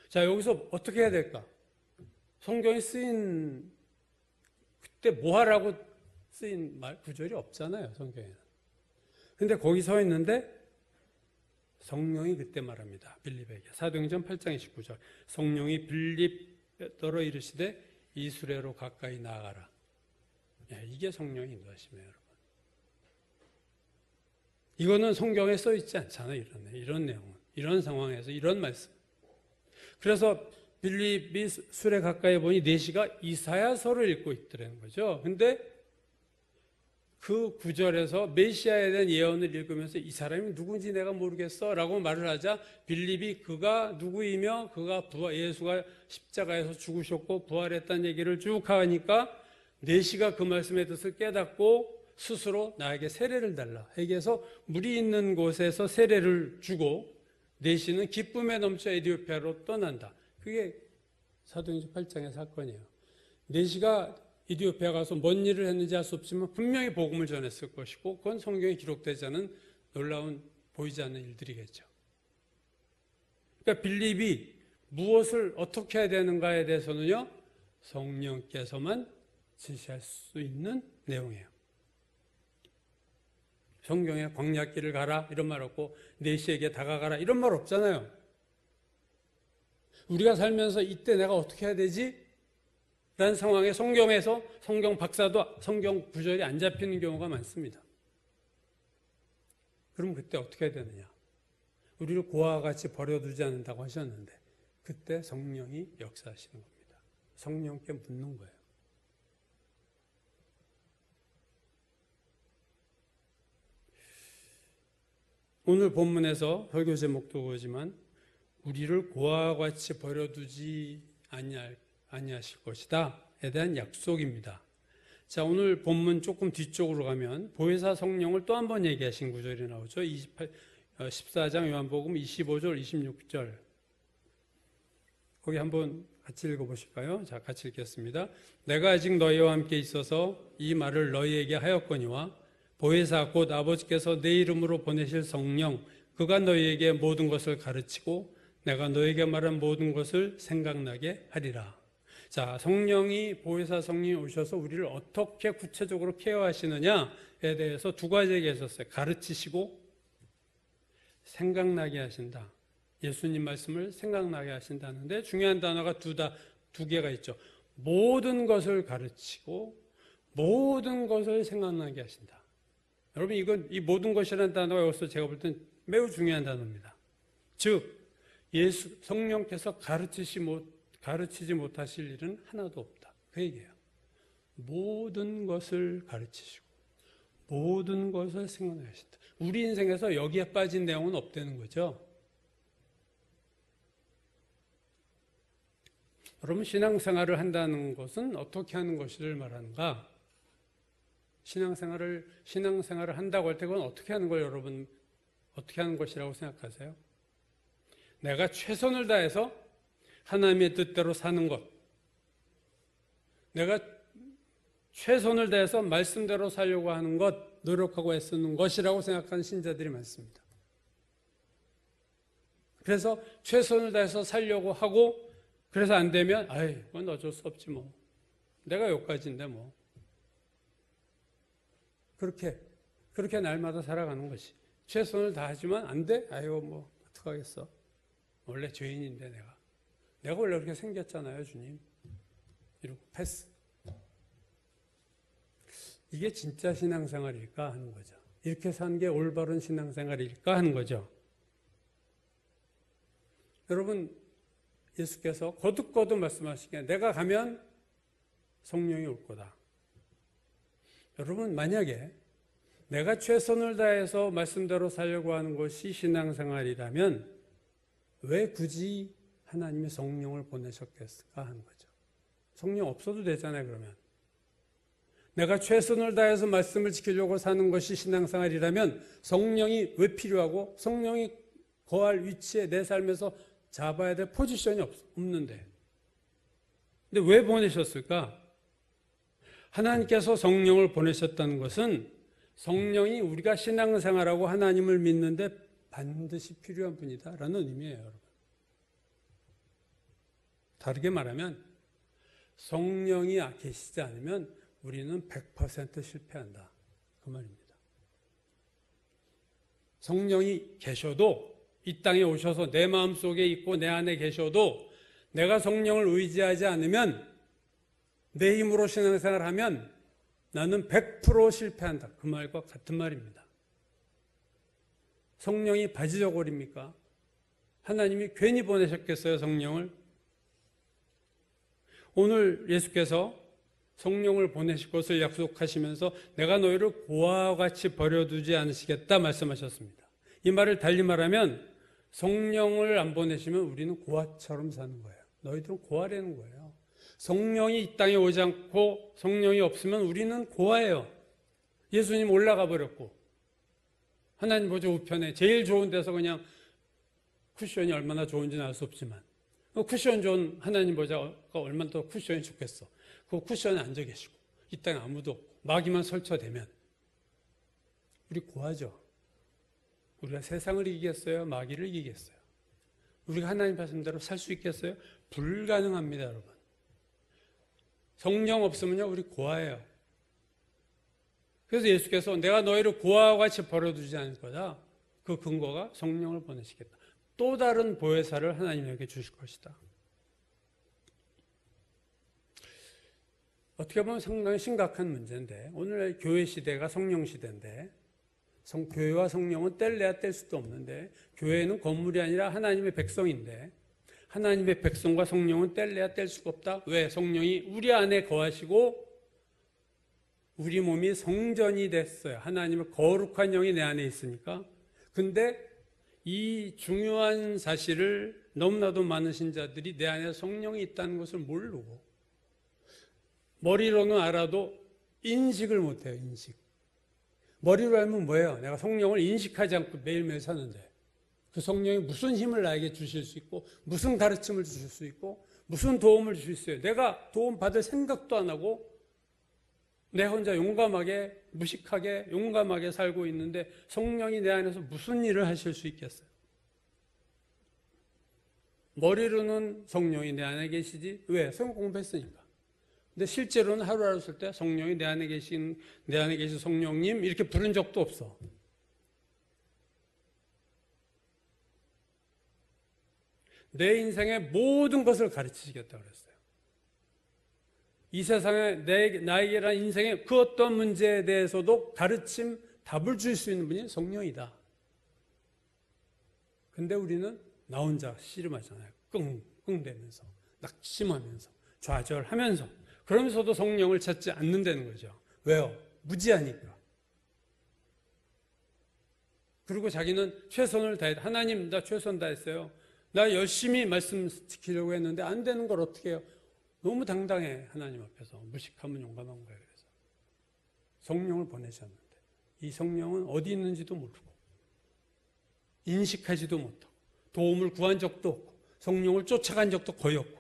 자, 여기서 어떻게 해야 될까? 성경에 쓰인 그때 뭐 하라고 쓰인 구절이 없잖아요, 성경에는. 근데 거기 서 있는데 성령이 그때 말합니다. 빌립에게. 사도행전 8장 29절. 성령이 빌립더러 이르시되 이 수레로 가까이 나아가라. 이게 성령의 인도하심이에요, 여러분. 이거는 성경에 써 있지 않잖아요, 이런 내용은. 이런 상황에서 이런 말씀. 그래서 빌립이 수레 가까이 보니 내시가 이사야서를 읽고 있더라는 거죠. 근데 그 구절에서 메시아에 대한 예언을 읽으면서 이 사람이 누군지 내가 모르겠어 라고 말을 하자 빌립이 그가 누구이며 그가 예수가 십자가에서 죽으셨고 부활했다는 얘기를 쭉 하니까 내시가 그 말씀의 뜻을 깨닫고 스스로 나에게 세례를 달라 얘기해서 물이 있는 곳에서 세례를 주고 내시는 기쁨에 넘쳐 에디오피아로 떠난다. 그게 사도행전 8장의 사건이에요. 내시가 이디오피아 가서 뭔 일을 했는지 알 수 없지만 분명히 복음을 전했을 것이고 그건 성경에 기록되지 않은 놀라운 보이지 않는 일들이겠죠. 그러니까 빌립이 무엇을 어떻게 해야 되는가에 대해서는요 성령께서만 지시할 수 있는 내용이에요. 성경에 광야길을 가라 이런 말 없고 내시에게 다가가라 이런 말 없잖아요. 우리가 살면서 이때 내가 어떻게 해야 되지? 라는 상황에 성경에서 성경 박사도 성경 구절이 안 잡히는 경우가 많습니다. 그럼 그때 어떻게 해야 되느냐? 우리를 고아와 같이 버려두지 않는다고 하셨는데 그때 성령이 역사하시는 겁니다. 성령께 묻는 거예요. 오늘 본문에서 설교 제목도 그거지만 우리를 고아와 같이 버려두지 아니하실 것이다 보혜사에 대한 약속입니다. 자, 오늘 본문 조금 뒤쪽으로 가면 보혜사 성령을 또 한 번 얘기하신 구절이 나오죠. 14장 요한복음 25절, 26절. 거기 한번 같이 읽어보실까요? 자, 같이 읽겠습니다. 내가 아직 너희와 함께 있어서 이 말을 너희에게 하였거니와 보혜사 곧 아버지께서 내 이름으로 보내실 성령 그가 너희에게 모든 것을 가르치고 내가 너희에게 말한 모든 것을 생각나게 하리라. 자, 성령이 보혜사 성령이 오셔서 우리를 어떻게 구체적으로 케어하시느냐에 대해서 두 가지 얘기했었어요. 가르치시고 생각나게 하신다. 예수님 말씀을 생각나게 하신다는데 중요한 단어가 두 개가 있죠. 모든 것을 가르치고 모든 것을 생각나게 하신다. 여러분 이 모든 것이라는 단어가 여기서 제가 볼 땐 매우 중요한 단어입니다. 즉 성령께서 가르치지 못하실 일은 하나도 없다. 그 얘기예요. 모든 것을 가르치시고 모든 것을 생각나게 하신다. 우리 인생에서 여기에 빠진 내용은 없다는 거죠. 여러분 신앙생활을 한다는 것은 어떻게 하는 것을 말하는가? 신앙생활을 한다고 할 때 그건 어떻게 하는 걸 여러분 어떻게 하는 것이라고 생각하세요? 내가 최선을 다해서 하나님의 뜻대로 사는 것, 내가 최선을 다해서 말씀대로 살려고 하는 것, 노력하고 애쓰는 것이라고 생각하는 신자들이 많습니다. 그래서 최선을 다해서 살려고 하고 그래서 안 되면 그건 어쩔 수 없지 뭐. 내가 여기까지인데 뭐. 그렇게 날마다 살아가는 것이. 최선을 다하지만 안 돼? 뭐 어떡하겠어. 원래 죄인인데 내가 원래 그렇게 생겼잖아요, 주님. 이러고 패스. 이게 진짜 신앙생활일까 하는 거죠. 이렇게 사는 게 올바른 신앙생활일까 하는 거죠. 여러분 예수께서 거듭거듭 말씀하시기에 내가 가면 성령이 올 거다. 여러분 만약에 내가 최선을 다해서 말씀대로 살려고 하는 것이 신앙생활이라면 왜 굳이 하나님이 성령을 보내셨겠을까 하는 거죠. 성령 없어도 되잖아요, 그러면. 내가 최선을 다해서 말씀을 지키려고 사는 것이 신앙생활이라면 성령이 왜 필요하고 성령이 거할 위치에 내 삶에서 잡아야 될 포지션이 없는데. 근데 왜 보내셨을까? 하나님께서 성령을 보내셨다는 것은 성령이 우리가 신앙생활하고 하나님을 믿는데 반드시 필요한 분이다라는 의미예요, 여러분. 다르게 말하면 성령이 계시지 않으면 우리는 100% 실패한다. 그 말입니다. 성령이 계셔도 이 땅에 오셔서 내 마음속에 있고 내 안에 계셔도 내가 성령을 의지하지 않으면 내 힘으로 신앙생활하면 나는 100% 실패한다. 그 말과 같은 말입니다. 성령이 바지저고립니까? 하나님이 괜히 보내셨겠어요, 성령을? 오늘 예수께서 성령을 보내실 것을 약속하시면서 내가 너희를 고아와 같이 버려두지 않으시겠다 말씀하셨습니다. 이 말을 달리 말하면 성령을 안 보내시면 우리는 고아처럼 사는 거예요. 너희들은 고아라는 거예요. 성령이 이 땅에 오지 않고 성령이 없으면 우리는 고아예요. 예수님 올라가 버렸고 하나님 보좌 우편에 제일 좋은 데서 그냥 쿠션이 얼마나 좋은지는 알 수 없지만 쿠션 좋은 하나님 보좌가 얼마나 더 쿠션이 좋겠어. 그 쿠션에 앉아 계시고 이 땅에 아무도 없고 마귀만 설쳐대면 우리 고아죠. 우리가 세상을 이기겠어요? 마귀를 이기겠어요? 우리가 하나님 말씀대로 살 수 있겠어요? 불가능합니다, 여러분. 성령 없으면요 우리 고아예요. 그래서 예수께서 내가 너희를 고아와 같이 버려두지 않을 거다. 그 근거가 성령을 보내시겠다. 또 다른 보혜사를 하나님에게 주실 것이다. 어떻게 보면 상당히 심각한 문제인데 오늘날 교회 시대가 성령 시대인데 교회와 성령은 뗄래야 뗄 수도 없는데 교회는 건물이 아니라 하나님의 백성인데 하나님의 백성과 성령은 뗄래야 뗄 수가 없다. 왜? 성령이 우리 안에 거하시고 우리 몸이 성전이 됐어요. 하나님의 거룩한 영이 내 안에 있으니까. 근데 이 중요한 사실을 너무나도 많은 신자들이 내 안에 성령이 있다는 것을 모르고 머리로는 알아도 인식을 못해요. 인식. 머리로 알면 뭐예요? 내가 성령을 인식하지 않고 매일매일 사는데 그 성령이 무슨 힘을 나에게 주실 수 있고 무슨 가르침을 주실 수 있고 무슨 도움을 주실 수 있어요. 내가 도움 받을 생각도 안 하고 내 혼자 용감하게 무식하게 용감하게 살고 있는데 성령이 내 안에서 무슨 일을 하실 수 있겠어요? 머리로는 성령이 내 안에 계시지. 왜? 성경 공부했으니까. 근데 실제로는 하루하루 쓸 때 성령이 내 안에 계신 성령님 이렇게 부른 적도 없어. 내 인생의 모든 것을 가르치시겠다 그랬어요. 이 세상에 나에게란 인생의 그 어떤 문제에 대해서도 가르침, 답을 줄 수 있는 분이 성령이다. 근데 우리는 나 혼자 씨름하잖아요. 끙끙대면서, 낙심하면서, 좌절하면서. 그러면서도 성령을 찾지 않는다는 거죠. 왜요? 무지하니까. 그리고 자기는 최선을 다해. 하나님, 나 최선 다했어요. 나 열심히 말씀 지키려고 했는데 안 되는 걸 어떻게 해요? 너무 당당해. 하나님 앞에서. 무식하면 용감한 거예요. 그래서 성령을 보내셨는데 이 성령은 어디 있는지도 모르고 인식하지도 못하고 도움을 구한 적도 없고 성령을 쫓아간 적도 거의 없고.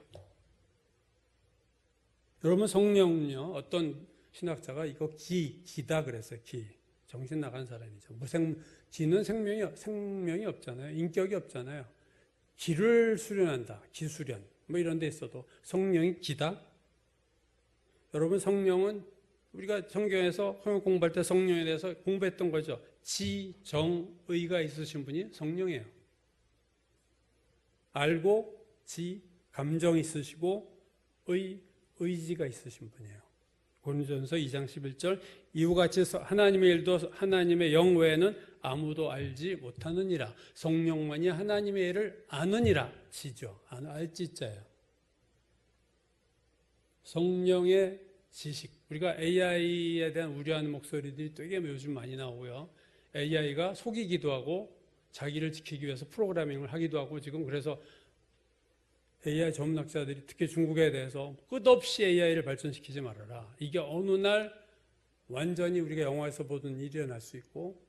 여러분, 성령은요, 어떤 신학자가 이거 기다 그랬어요. 정신 나간 사람이죠. 기는 생명이 없잖아요. 인격이 없잖아요. 기를 수련한다. 기수련. 뭐 이런 데 있어도 성령이 기다. 여러분, 성령은 우리가 성경에서 성경 공부할 때 성령에 대해서 공부했던 거죠. 지정의가 있으신 분이 성령이에요. 알고 감정 있으시고 의지가 있으신 분이에요. 고린도전서 2장 11절 이와 같이 하나님의 일도 하나님의 영 외에는 아무도 알지 못하느니라. 성령만이 하나님의 일을 아느니라. 지죠. 알지자예요. 성령의 지식. 우리가 AI에 대한 우려하는 목소리들이 되게 요즘 많이 나오고요. AI가 속이기도 하고 자기를 지키기 위해서 프로그래밍을 하기도 하고 지금 그래서 AI 전문학자들이 특히 중국에 대해서 끝없이 AI를 발전시키지 말아라. 이게 어느 날 완전히 우리가 영화에서 보던 일이 일어날 수 있고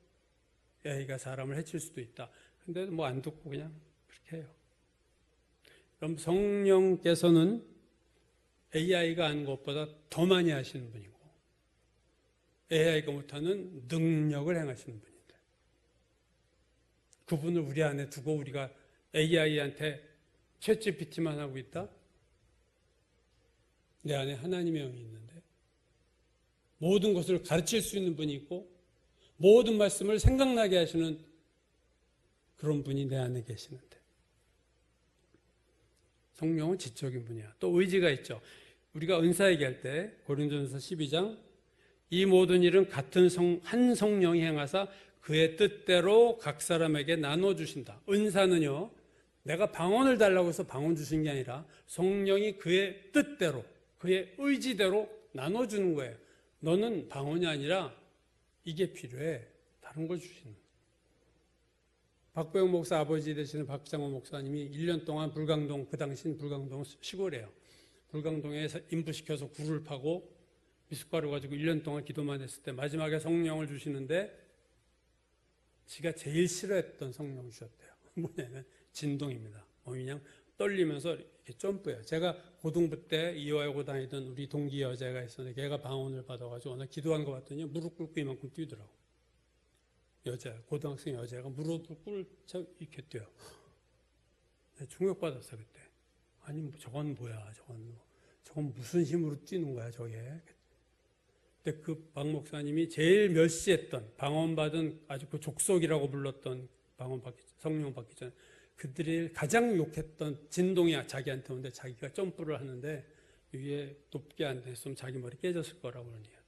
AI가 사람을 해칠 수도 있다. 근데 뭐 안 듣고 그냥 그렇게 해요. 그럼 성령께서는 AI가 하는 것보다 더 많이 하시는 분이고 AI가 못하는 능력을 행하시는 분인데 그분을 우리 안에 두고 우리가 AI한테 챗GPT만 하고 있다? 내 안에 하나님의 영이 있는데 모든 것을 가르칠 수 있는 분이 있고 모든 말씀을 생각나게 하시는 그런 분이 내 안에 계시는데 성령은 지적인 분이야. 또 의지가 있죠. 우리가 은사 얘기할 때 고린도전서 12장 이 모든 일은 같은 한 성령이 행하사 그의 뜻대로 각 사람에게 나눠주신다. 은사는요, 내가 방언을 달라고 해서 방언 주신 게 아니라 성령이 그의 뜻대로, 그의 의지대로 나눠주는 거예요. 너는 방언이 아니라 이게 필요해. 다른 걸 주시는. 박보영 목사 아버지 되시는 박장호 목사님이 1년 동안 불광동, 그 당시는 불광동 시골이에요. 불광동에 인부시켜서 굴을 파고 미숫가루 가지고 1년 동안 기도만 했을 때 마지막에 성령을 주시는데 지가 제일 싫어했던 성령 주셨대요. 뭐냐면 진동입니다. 그냥 떨리면서 이렇게 점프해요. 제가 고등부 때 이화여고 다니던 우리 동기 여자가 있었는데 걔가 방언을 받아가지고 어느 기도한 거 봤더니 무릎 꿇고 이만큼 뛰더라고. 고등학생 여자가 무릎을 꿇고 이렇게 뛰어요. 충격받았어 그때. 아니 저건 뭐야? 저건 무슨 힘으로 뛰는 거야 저게? 근데 그 박 목사님이 제일 멸시했던 방언 받은 아주 그 족속이라고 불렀던 성령 받기 전에 그들이 가장 욕했던 진동이 자기한테 오는데 자기가 점프를 하는데 위에 높게 안 됐으면 자기 머리 깨졌을 거라고 그런 얘기하더라고요.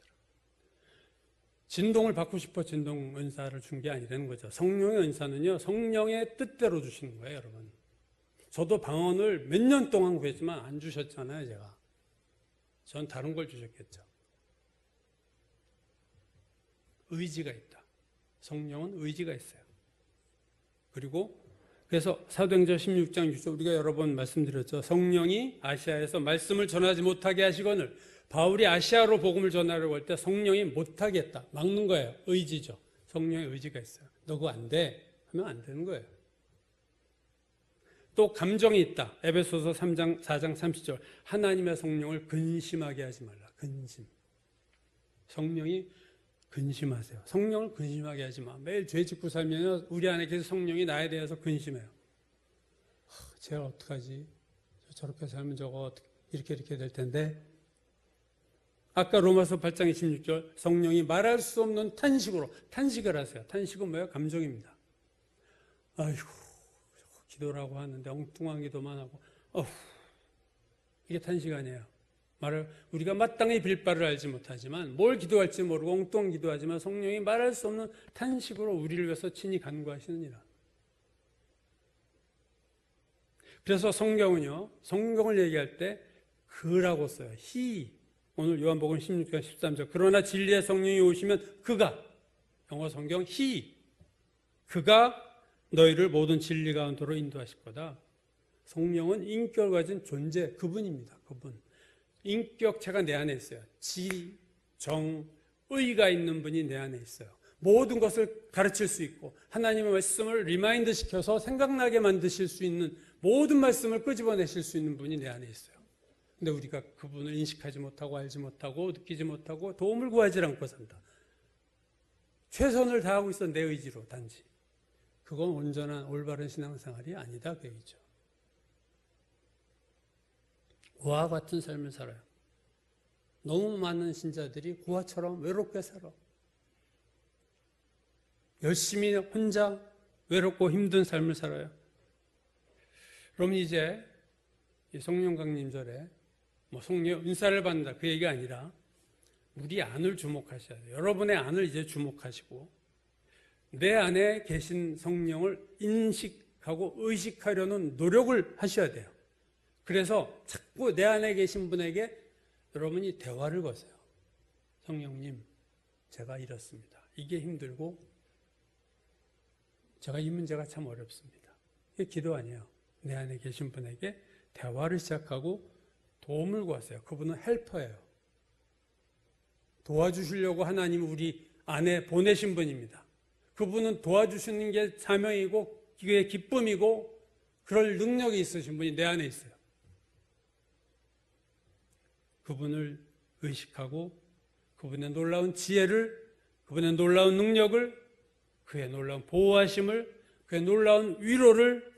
진동을 받고 싶어 진동 은사를 준 게 아니라는 거죠. 성령의 은사는요, 성령의 뜻대로 주시는 거예요, 여러분. 저도 방언을 몇 년 동안 구했지만 안 주셨잖아요, 제가. 전 다른 걸 주셨겠죠. 의지가 있다. 성령은 의지가 있어요. 그리고 그래서 사도행전 16장 6절 우리가 여러 번 말씀드렸죠. 성령이 아시아에서 말씀을 전하지 못하게 하시거늘 바울이 아시아로 복음을 전하려고 할 때 성령이 못하겠다. 막는 거예요. 의지죠. 성령의 의지가 있어요. 너 그거 안 돼. 하면 안 되는 거예요. 또 감정이 있다. 에베소서 3장 4장 30절. 하나님의 성령을 근심하게 하지 말라. 근심. 성령이 근심하세요. 성령을 근심하게 하지 마. 매일 죄 짓고 살면 우리 안에 계속 성령이 나에 대해서 근심해요. 제가 어떡하지? 저렇게 살면 저거 이렇게 될 텐데. 아까 로마서 8장 26절 성령이 말할 수 없는 탄식으로 탄식을 하세요. 탄식은 뭐예요? 감정입니다. 아이고 기도라고 하는데 엉뚱한 기도만 하고 이게 탄식 아니에요. 우리가 마땅히 빌 바를 알지 못하지만 뭘 기도할지 모르고 엉뚱한 기도하지만 성령이 말할 수 없는 탄식으로 우리를 위해서 친히 간구하시느니라. 그래서 성경은요, 성경을 얘기할 때 그라고 써요. he. 오늘 요한복음 16장 13절. 그러나 진리의 성령이 오시면 그가, 영어 성경 he. 그가 너희를 모든 진리 가운데로 인도하실 거다. 성령은 인격을 가진 존재, 그분입니다. 그분. 인격체가 내 안에 있어요. 지, 정, 의가 있는 분이 내 안에 있어요. 모든 것을 가르칠 수 있고 하나님의 말씀을 리마인드 시켜서 생각나게 만드실 수 있는 모든 말씀을 끄집어내실 수 있는 분이 내 안에 있어요. 근데 우리가 그분을 인식하지 못하고 알지 못하고 느끼지 못하고 도움을 구하지 않고 산다. 최선을 다하고 있어 내 의지로 단지. 그건 온전한 올바른 신앙생활이 아니다 그 얘기죠. 고아 같은 삶을 살아요. 너무 많은 신자들이 고아처럼 외롭게 살아. 열심히 혼자 외롭고 힘든 삶을 살아요. 그럼 이제 성령 강림절에 성령 은사를 받는다 그 얘기가 아니라 우리 안을 주목하셔야 돼요. 여러분의 안을 이제 주목하시고 내 안에 계신 성령을 인식하고 의식하려는 노력을 하셔야 돼요. 그래서 자꾸 내 안에 계신 분에게 여러분이 대화를 거세요. 성령님, 제가 이렇습니다. 이게 힘들고 제가 이 문제가 참 어렵습니다. 이게 기도 아니에요. 내 안에 계신 분에게 대화를 시작하고 도움을 구하세요. 그분은 헬퍼예요. 도와주시려고 하나님 우리 안에 보내신 분입니다. 그분은 도와주시는 게 사명이고 그게 기쁨이고 그럴 능력이 있으신 분이 내 안에 있어요. 그분을 의식하고 그분의 놀라운 지혜를, 그분의 놀라운 능력을, 그의 놀라운 보호하심을, 그의 놀라운 위로를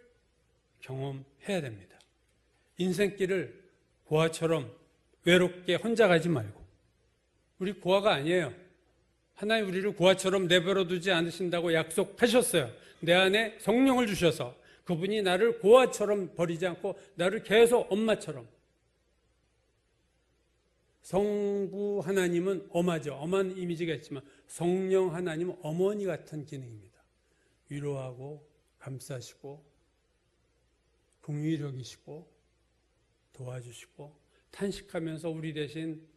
경험해야 됩니다. 인생길을 고아처럼 외롭게 혼자 가지 말고. 우리 고아가 아니에요. 하나님 우리를 고아처럼 내버려 두지 않으신다고 약속하셨어요. 내 안에 성령을 주셔서 그분이 나를 고아처럼 버리지 않고 나를 계속 엄마처럼. 성부 하나님은 엄하죠. 엄한 이미지가 있지만 성령 하나님은 어머니 같은 기능입니다. 위로하고 감싸시고 긍휼력이시고 도와주시고 탄식하면서 우리 대신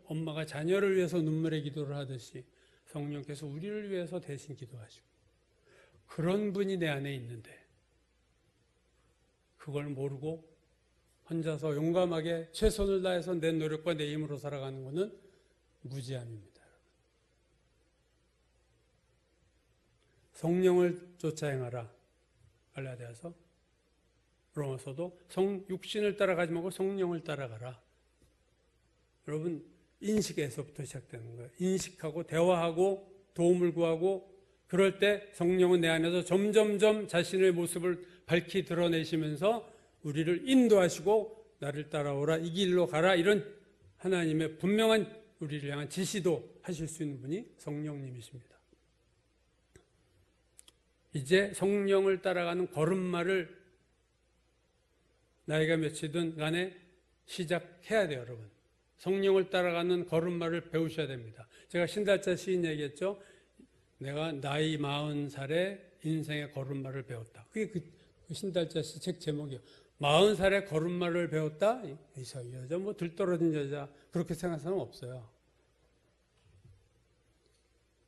엄마가 자녀를 위해서 눈물의 기도를 하듯이 성령께서 우리를 위해서 대신 기도하시고 그런 분이 내 안에 있는데 그걸 모르고 혼자서 용감하게 최선을 다해서 내 노력과 내 힘으로 살아가는 것은 무지함입니다. 성령을 쫓아 행하라. 갈라디아서 로마서도 육신을 따라가지 말고 성령을 따라가라. 여러분 인식에서부터 시작되는 거예요. 인식하고 대화하고 도움을 구하고 그럴 때 성령은 내 안에서 점점점 자신의 모습을 밝히 드러내시면서 우리를 인도하시고 나를 따라오라 이 길로 가라 이런 하나님의 분명한 우리를 향한 지시도 하실 수 있는 분이 성령님이십니다. 이제 성령을 따라가는 걸음마를 나이가 몇이든 간에 시작해야 돼요, 여러분. 성령을 따라가는 걸음마를 배우셔야 됩니다. 제가 신달자 시인 얘기했죠. 내가 나이 40살에 인생의 걸음마를 배웠다. 그게 그 신달자 시 책 제목이에요. 40살에 걸음마를 배웠다? 이 여자 뭐 들떨어진 여자 그렇게 생각하는 사람 없어요.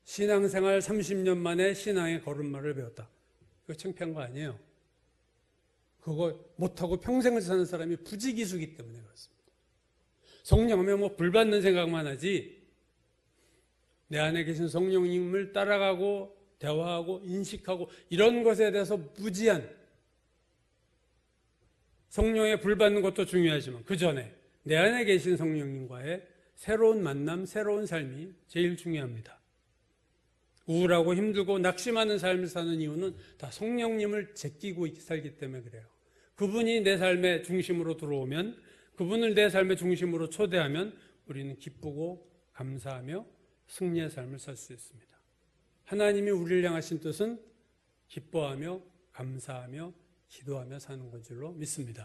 신앙생활 30년 만에 신앙의 걸음마를 배웠다. 그거 창피한 거 아니에요. 그거 못하고 평생을 사는 사람이 부지기수기 때문에 그렇습니다. 성령하면 뭐 불 받는 생각만 하지 내 안에 계신 성령님을 따라가고 대화하고 인식하고 이런 것에 대해서 무지한 성령의 불 받는 것도 중요하지만 그 전에 내 안에 계신 성령님과의 새로운 만남, 새로운 삶이 제일 중요합니다. 우울하고 힘들고 낙심하는 삶을 사는 이유는 다 성령님을 제끼고 살기 때문에 그래요. 그분이 내 삶의 중심으로 들어오면, 그분을 내 삶의 중심으로 초대하면 우리는 기쁘고 감사하며 승리의 삶을 살 수 있습니다. 하나님이 우리를 향하신 뜻은 기뻐하며 감사하며 기도하며 사는 것 줄로 믿습니다.